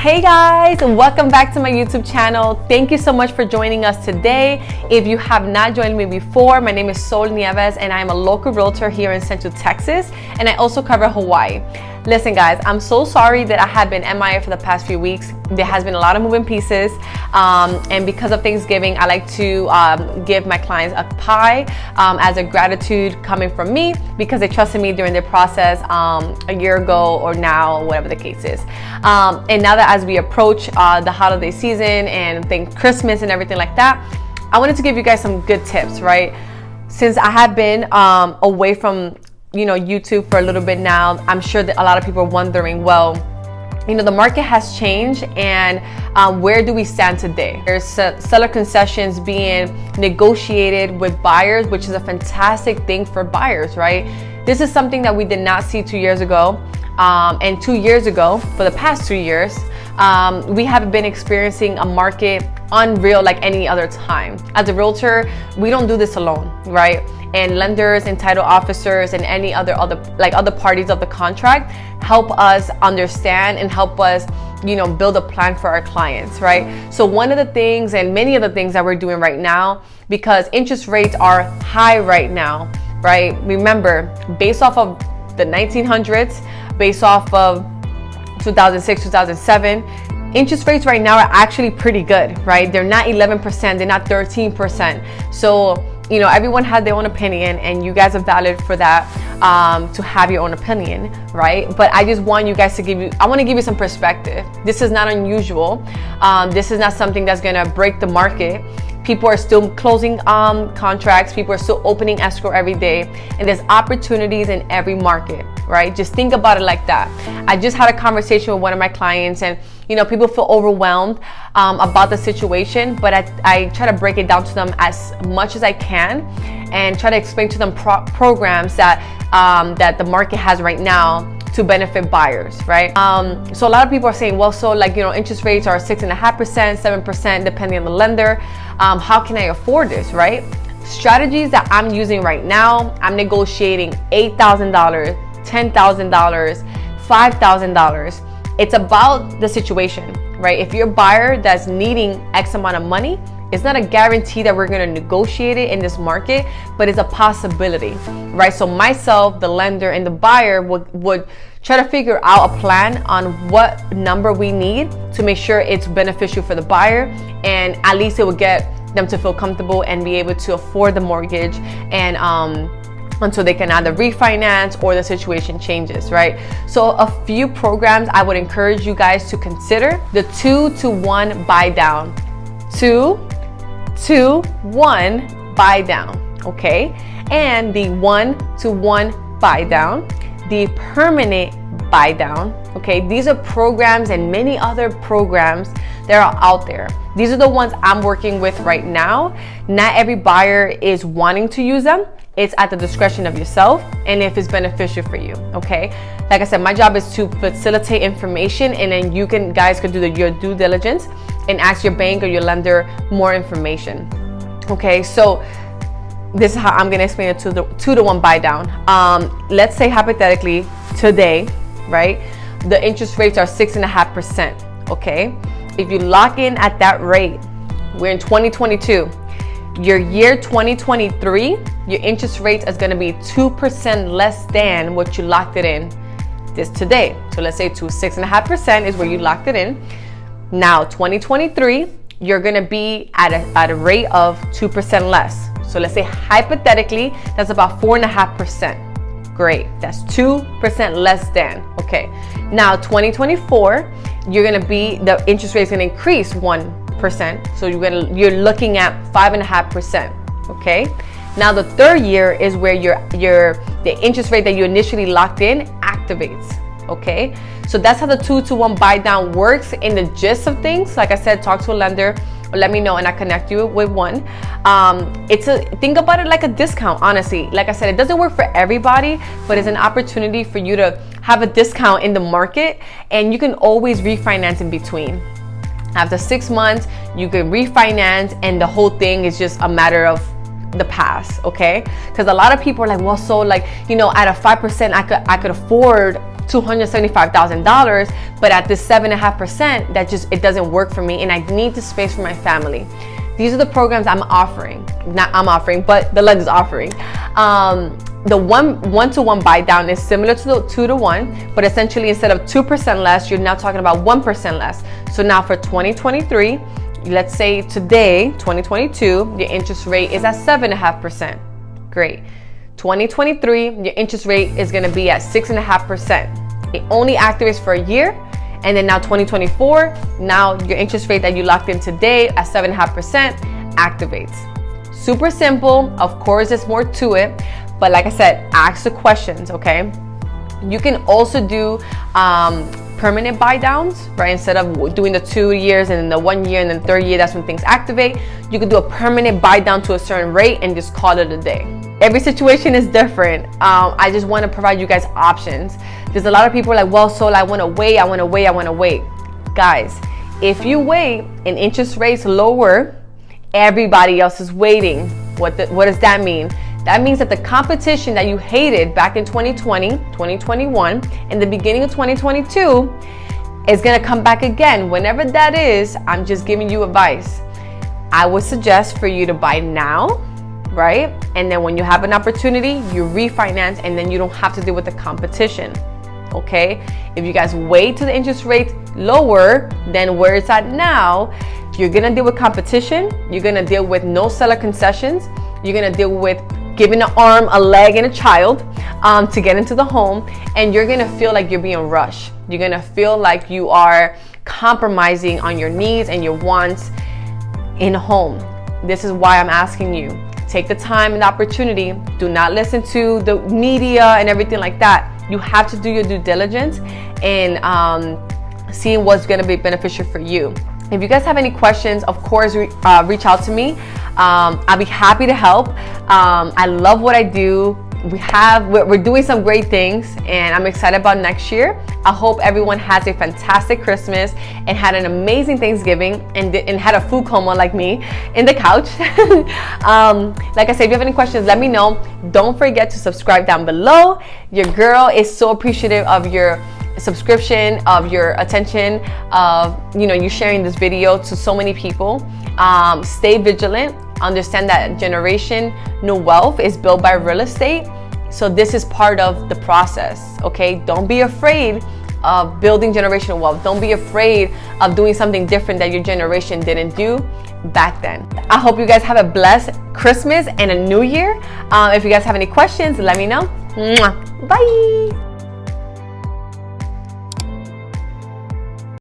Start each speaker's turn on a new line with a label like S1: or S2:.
S1: Hey guys, welcome back to my YouTube channel. Thank you so much for joining us today. If you have not joined me before, my name is Sol Nieves and I'm a local realtor here in Central Texas, and I also cover Hawaii. Listen guys, I'm so sorry that I had been MIA for the past few weeks. There has been a lot of moving pieces, and because of Thanksgiving, I like to give my clients a pie as a gratitude coming from me because they trusted me during their process a year ago or now, whatever the case is. And now that as we approach the holiday season and think Christmas and everything like that, I wanted to give you guys some good tips, right? Since I have been away from YouTube for a little bit now, I'm sure that a lot of people are wondering, well, the market has changed, and where do we stand today? There's seller concessions being negotiated with buyers, which is a fantastic thing for buyers, right? This is something that we did not see 2 years ago. And 2 years ago, for the past 2 years, we have been experiencing a market unreal like any other time. As a realtor, we don't do this alone, right? And lenders and title officers and any other parties of the contract help us understand and help us build a plan for our clients, right? So one of the things and many of the things that we're doing right now, because interest rates are high right now, right? Remember, based off of the 1900s, based off of 2006, 2007, interest rates right now are actually pretty good, right? They're not 11%, they're not 13%. So everyone has their own opinion, and you guys are valid for that, to have your own opinion, right? But I just want you guys to I want to give you some perspective. This is not unusual. This is not something that's gonna break the market. People are still closing contracts. People are still opening escrow every day, and there's opportunities in every market, right? Just think about it like that. I just had a conversation with one of my clients, and people feel overwhelmed about the situation, but I try to break it down to them as much as I can and try to explain to them programs that the market has right now to benefit buyers, right? So a lot of people are saying, well, so interest rates are 6.5%, 7%, depending on the lender. How can I afford this, right? Strategies that I'm using right now, I'm negotiating $8,000, $10,000, $5,000. It's about the situation, right? If you're a buyer that's needing X amount of money, it's not a guarantee that we're going to negotiate it in this market, but it's a possibility, right? So myself, the lender, and the buyer would try to figure out a plan on what number we need to make sure it's beneficial for the buyer, and at least it will get them to feel comfortable and be able to afford the mortgage, and until they can either refinance or the situation changes, right? So a few programs I would encourage you guys to consider: the 2-to-1 buy down. 2-to-1 buy down, okay? And the 1-to-1 buy down, the permanent buy down, okay? These are programs and many other programs that are out there. These are the ones I'm working with right now. Not every buyer is wanting to use them. It's at the discretion of yourself and if it's beneficial for you, okay? Like I said, my job is to facilitate information, and then you guys can do your due diligence and ask your bank or your lender more information, okay? So this is how I'm gonna explain it to the 2-to-1 buy down. Let's say hypothetically today, right, the interest rates are 6.5%, okay? If you lock in at that rate, we're in 2022, your year 2023, your interest rate is going to be 2% less than what you locked it in this today. So let's say 6.5% is where you locked it in. Now 2023, you're going to be at a rate of 2% less. So let's say hypothetically, that's about 4.5%. Great, that's 2% less than. Okay, now 2024, the interest rate is going to increase 1%. So you're looking at 5.5%. Okay. Now the third year is where the interest rate that you initially locked in activates. Okay. So that's how the 2-to-1 buy down works in the gist of things. Like I said, talk to a lender or let me know and I connect you with one. Think about it like a discount, honestly. Like I said, it doesn't work for everybody, but it's an opportunity for you to have a discount in the market, and you can always refinance in between. After 6 months, you can refinance, and the whole thing is just a matter of the past, okay? Because a lot of people are like, well, so at a 5%, I could afford $275,000, but at this 7.5%, it doesn't work for me, and I need the space for my family. These are the programs I'm offering. Not I'm offering, but the lender is offering. The one-to-one buy down is similar to the 2-to-1, but essentially instead of 2% less, you're now talking about 1% less. So now for 2023, let's say today, 2022, your interest rate is at 7.5%. Great. 2023, your interest rate is going to be at 6.5%. It only activates for a year. And then now 2024, now your interest rate that you locked in today at 7.5% activates. Super simple. Of course, there's more to it. But like I said, ask the questions, okay? You can also do permanent buy downs, right? Instead of doing the 2 years and then the 1 year and then 3rd year, that's when things activate. You can do a permanent buy down to a certain rate and just call it a day. Every situation is different. I just want to provide you guys options. There's a lot of people like, well, Sol, I want to wait. Guys, if you wait and interest rates lower, everybody else is waiting. What does that mean? That means that the competition that you hated back in 2020, 2021, and the beginning of 2022 is going to come back again. Whenever that is, I'm just giving you advice. I would suggest for you to buy now, right? And then when you have an opportunity, you refinance, and then you don't have to deal with the competition, okay? If you guys wait till the interest rate lower than where it's at now, you're gonna deal with competition, you're gonna deal with no seller concessions, you're gonna deal with giving an arm, a leg, and a child to get into the home, and you're gonna feel like you're being rushed. You're gonna feel like you are compromising on your needs and your wants in a home. This is why I'm asking you, take the time and the opportunity. Do not listen to the media and everything like that. You have to do your due diligence in seeing what's going to be beneficial for you. If you guys have any questions, of course, reach out to me. I'll be happy to help. I love what I do. We're doing some great things, and I'm excited about next year. I hope everyone has a fantastic Christmas and had an amazing Thanksgiving and had a food coma like me in the couch. Like I said, if you have any questions, let me know. Don't forget to subscribe down below. Your girl is so appreciative of your subscription, of your attention, of you sharing this video to so many people. Stay vigilant. Understand that generational wealth is built by real estate. So this is part of the process, okay? Don't be afraid of building generational wealth. Don't be afraid of doing something different that your generation didn't do back then. I hope you guys have a blessed Christmas and a new year. If you guys have any questions, let me know. Bye.